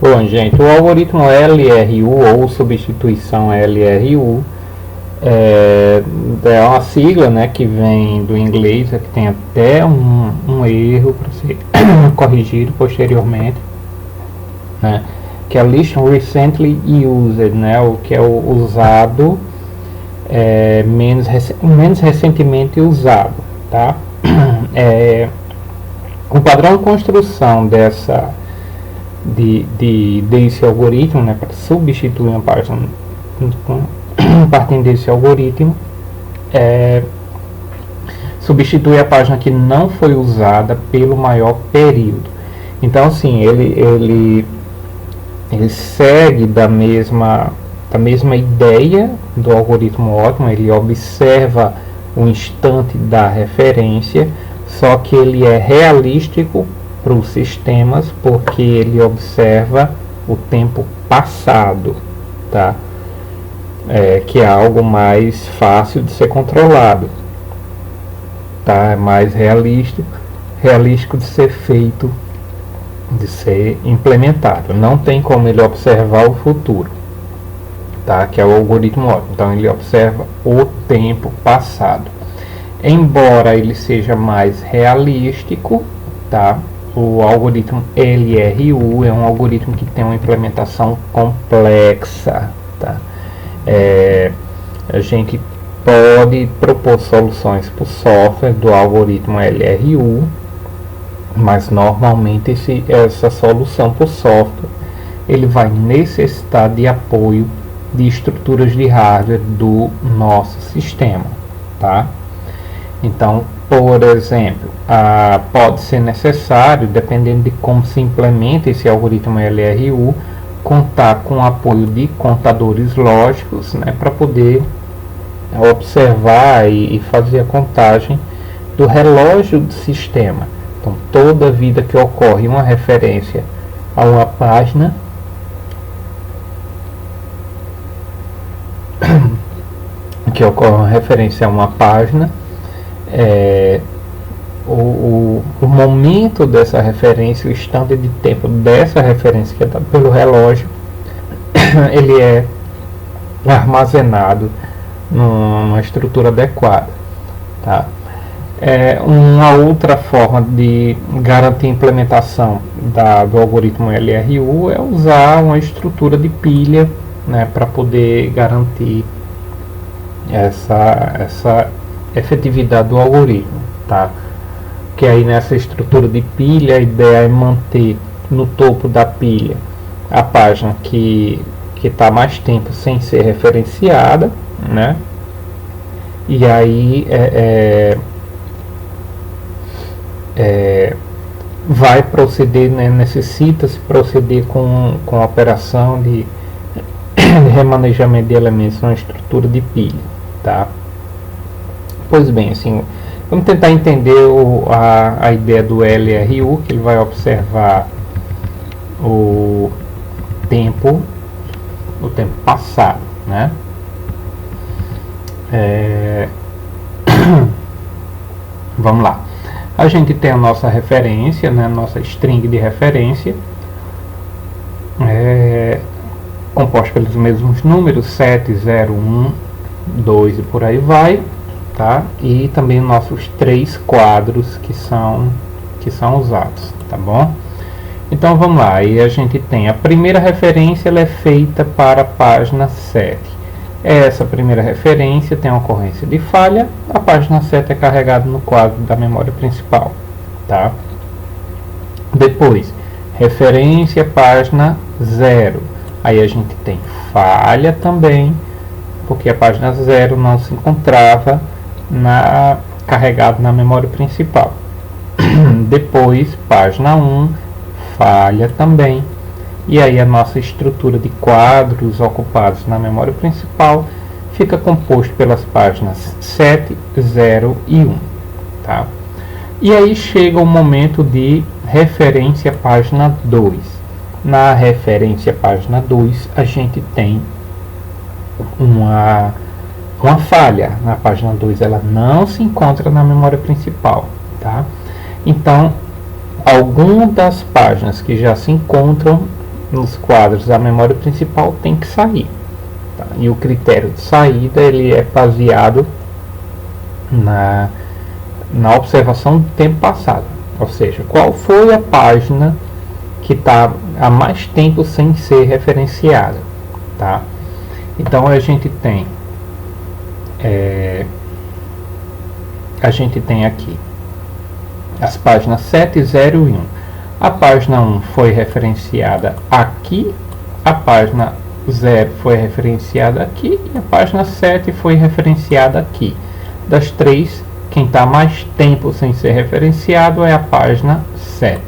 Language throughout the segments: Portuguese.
Bom, gente, o algoritmo LRU ou substituição LRU é uma sigla, né, que vem do inglês, que tem até um erro para ser corrigido posteriormente, né, que é List Recently Used, né, o que é o usado menos recentemente usado, tá? O padrão de construção desse algoritmo, né, para substituir uma página partindo desse algoritmo, substitui a página que não foi usada pelo maior período. Então, assim, ele segue da mesma ideia do algoritmo ótimo. Ele observa o instante da referência, só que ele é realístico para os sistemas, porque ele observa o tempo passado, tá? Que é algo mais fácil de ser controlado, tá? É mais realístico de ser feito, de ser implementado. Não tem como ele observar o futuro, tá? Que é o algoritmo ótimo. Então ele observa o tempo passado. Embora ele seja mais realístico, tá? O algoritmo LRU é um algoritmo que tem uma implementação complexa, tá? A gente pode propor soluções para o software do algoritmo LRU, mas normalmente essa solução para o software ele vai necessitar de apoio de estruturas de hardware do nosso sistema, tá? Então, por exemplo, pode ser necessário, dependendo de como se implementa esse algoritmo LRU, contar com o apoio de contadores lógicos, né, para poder observar e fazer a contagem do relógio do sistema. Então, toda vida que ocorre uma referência a uma página, o momento dessa referência, o instante de tempo dessa referência que é dado pelo relógio, ele é armazenado numa estrutura adequada, tá? Uma outra forma de garantir a implementação do algoritmo LRU é usar uma estrutura de pilha, né, para poder garantir essa efetividade do algoritmo, tá? Que aí nessa estrutura de pilha a ideia é manter no topo da pilha a página que está mais tempo sem ser referenciada, né? E aí vai proceder, né, necessita-se proceder com a operação de remanejamento de elementos na estrutura de pilha, tá? Pois bem, assim, vamos tentar entender a ideia do LRU, que ele vai observar o tempo passado, né? Vamos lá. A gente tem a nossa referência, né? Nossa string de referência, composta pelos mesmos números 7, 0, 1, 2 e por aí vai, tá? E também nossos 3 quadros que são usados, tá bom? Então vamos lá, aí a gente tem a primeira referência, ela é feita para a página 7. Essa primeira referência tem a ocorrência de falha, a página 7 é carregada no quadro da memória principal, tá? Depois, referência página 0, aí a gente tem falha também, porque a página 0 não se encontrava carregado na memória principal. Depois, página 1, falha também. E aí a nossa estrutura de quadros ocupados na memória principal fica composto pelas páginas 7, 0 e 1. Tá? E aí chega o momento de referência página 2. Na referência página 2 a gente tem uma falha. Na página 2 ela não se encontra na memória principal. Tá? Então, algumas das páginas que já se encontram nos quadros da memória principal tem que sair, tá? E o critério de saída ele é baseado na observação do tempo passado, ou seja, qual foi a página que está há mais tempo sem ser referenciada, tá? Então a gente tem aqui as páginas 7, 0 e 1. A página 1 foi referenciada aqui, a página 0 foi referenciada aqui e a página 7 foi referenciada aqui. Das três, quem está mais tempo sem ser referenciado é a página 7.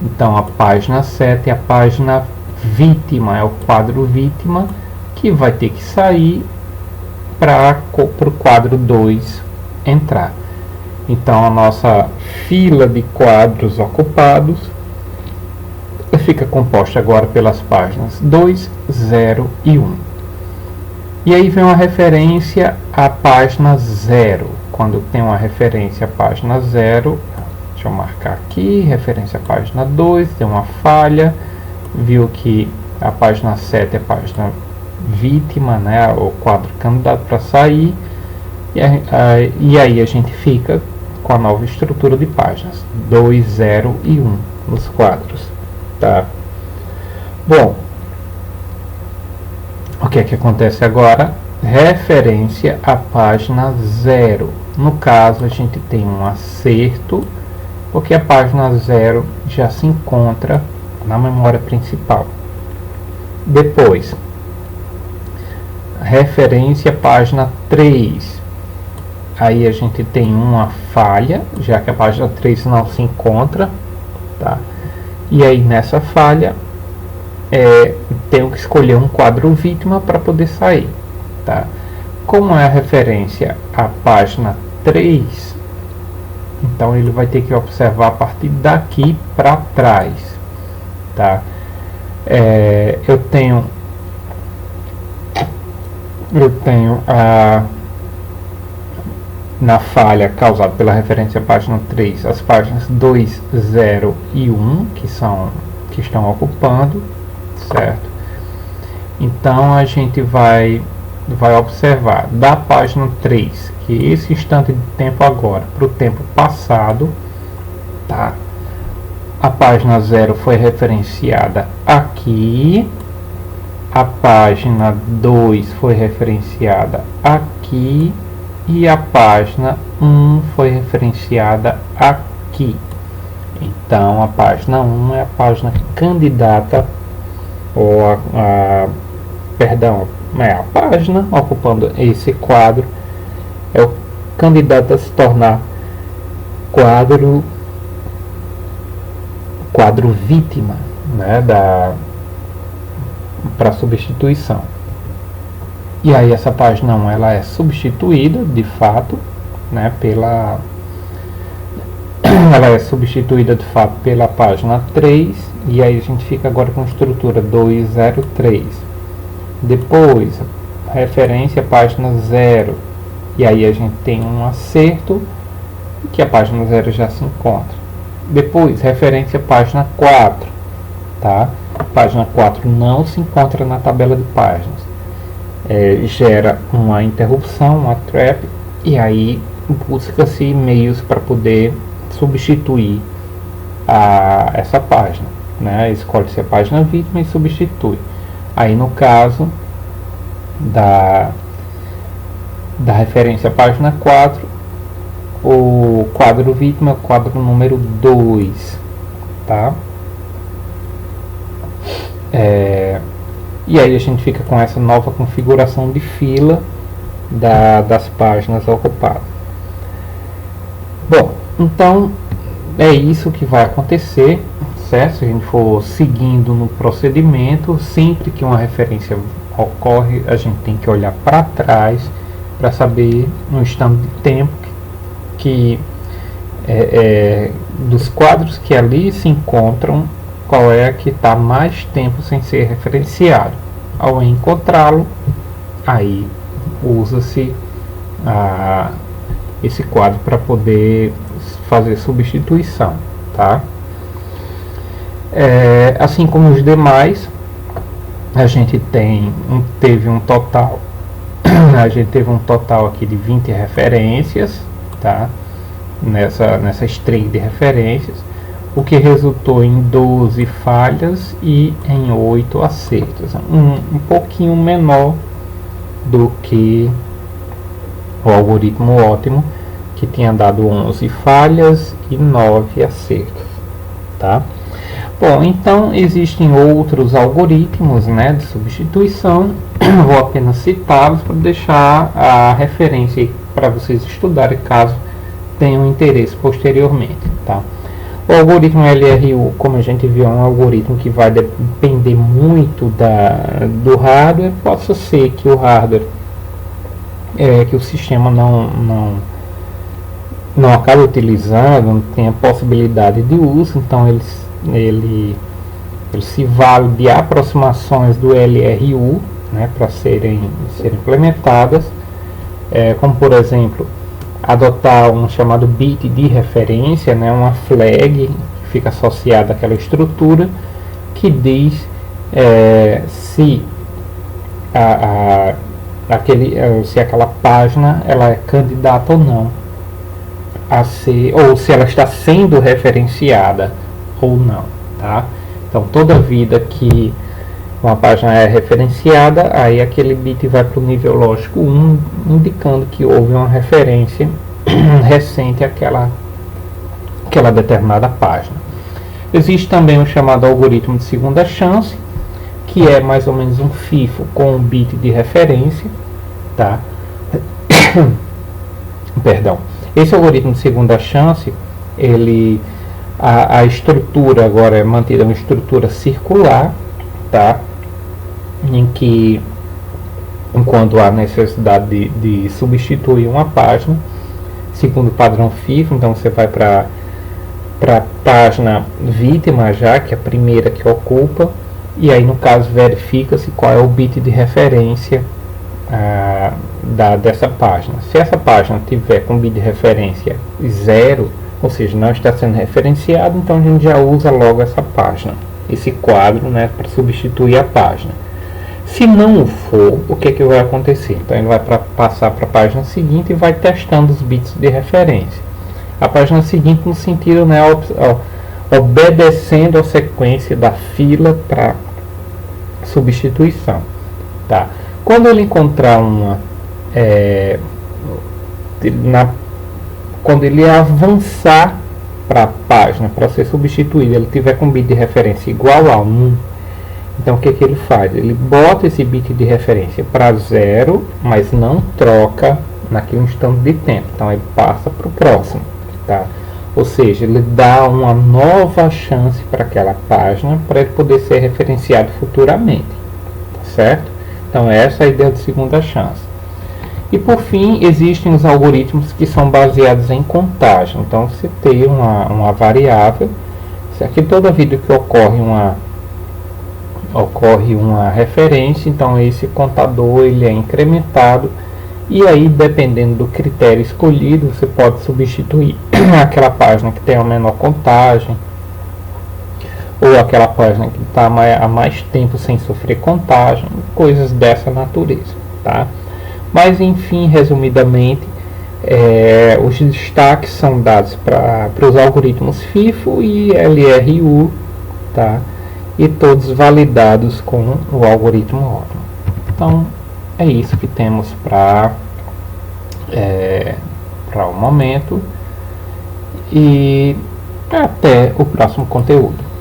Então a página 7 é a página vítima, é o quadro vítima, que vai ter que sair para o quadro 2 entrar. Então a nossa fila de quadros ocupados fica composta agora pelas páginas 2, 0 e 1. E aí vem uma referência à página 0. Quando tem uma referência à página 0, deixa eu marcar aqui, referência à página 2, tem uma falha, viu que a página 7 é a página vítima, né, o quadro candidato para sair, e aí a gente fica com a nova estrutura de páginas 2, 0 e 1 nos quadros, tá? Bom, o que é que acontece agora? Referência à página 0. No caso, a gente tem um acerto, porque a página 0 já se encontra na memória principal. Depois, referência à página 3. Aí a gente tem uma falha, já que a página 3 não se encontra, tá? E aí nessa falha, tenho que escolher um quadro vítima para poder sair, tá? Como é a referência à página 3, então ele vai ter que observar a partir daqui para trás, tá? Eu tenho na falha causada pela referência à página 3, as páginas 2, 0 e 1, que estão ocupando, certo? Então a gente vai observar da página 3, que esse instante de tempo agora para o tempo passado, tá? A página 0 foi referenciada aqui, a página 2 foi referenciada aqui e a página 1 foi referenciada aqui. Então a página 1 é a página candidata, ou a página ocupando esse quadro é o candidato a se tornar quadro vítima, né, para substituição. E aí essa página 1 ela é substituída de fato, né, ela é substituída de fato pela página 3, e aí a gente fica agora com estrutura 203. Depois, referência à página 0, e aí a gente tem um acerto, que a página 0 já se encontra. Depois, referência à página 4, tá? A página 4 não se encontra na tabela de páginas. Gera uma interrupção, uma trap, e aí busca-se meios para poder substituir essa página, né? Escolhe-se a página vítima e substitui. Aí no caso da referência à página 4, o quadro vítima é o quadro número 2, tá? E aí a gente fica com essa nova configuração de fila das páginas ocupadas. Bom, então é isso que vai acontecer, certo? Se a gente for seguindo no procedimento, sempre que uma referência ocorre, a gente tem que olhar para trás para saber no instante de tempo que dos quadros que ali se encontram, qual é a que está mais tempo sem ser referenciado. Ao encontrá-lo, aí usa-se esse quadro para poder fazer substituição, tá? Assim como os demais, a gente teve um total a gente teve um total aqui de 20 referências, tá? Nessa string de referências, o que resultou em 12 falhas e em 8 acertos, um pouquinho menor do que o algoritmo ótimo, que tinha dado 11 falhas e 9 acertos, tá? Bom, então existem outros algoritmos, né, de substituição. Vou apenas citá-los para deixar a referência para vocês estudarem caso tenham interesse posteriormente, tá? O algoritmo LRU, como a gente viu, é um algoritmo que vai depender muito do hardware. Pode ser que o hardware, que o sistema não acaba utilizando, não tem a possibilidade de uso, então ele se vale de aproximações do LRU, né, para serem implementadas, como por exemplo adotar um chamado bit de referência, né, uma flag que fica associada àquela estrutura que diz se se aquela página ela é candidata ou não a ser, ou se ela está sendo referenciada ou não, tá? Então toda vida que uma página é referenciada, aí aquele bit vai para o nível lógico 1, indicando que houve uma referência recente àquela determinada página. Existe também o chamado algoritmo de segunda chance, que é mais ou menos um FIFO com um bit de referência, tá? Perdão. Esse algoritmo de segunda chance, a estrutura agora é mantida uma estrutura circular, tá? Em que, enquanto há necessidade de substituir uma página, segundo o padrão FIFO, então você vai para a página vítima já, que é a primeira que ocupa, e aí no caso verifica-se qual é o bit de referência dessa página. Se essa página tiver com bit de referência 0, ou seja, não está sendo referenciado, então a gente já usa logo essa página, esse quadro, né, para substituir a página. Se não for, o que vai acontecer? Então ele vai passar para a página seguinte e vai testando os bits de referência. A página seguinte no sentido, né, obedecendo a sequência da fila para substituição, tá? Quando ele encontrar quando ele avançar para a página para ser substituído, ele tiver com bit de referência igual a 1, então o que ele faz? Ele bota esse bit de referência para 0, mas não troca naquele instante de tempo, então ele passa para o próximo, tá? Ou seja, ele dá uma nova chance para aquela página para ele poder ser referenciado futuramente, tá certo? Então essa é a ideia de segunda chance. E por fim, existem os algoritmos que são baseados em contagem. Então você tem uma variável, se aqui toda vida que ocorre uma referência, então esse contador ele é incrementado, e aí dependendo do critério escolhido, você pode substituir aquela página que tem a menor contagem, ou aquela página que está há mais tempo sem sofrer contagem, coisas dessa natureza, tá? Mas enfim, resumidamente, os destaques são dados para os algoritmos FIFO e LRU, tá? E todos validados com o algoritmo ótimo. Então é isso que temos para o momento, e até o próximo conteúdo.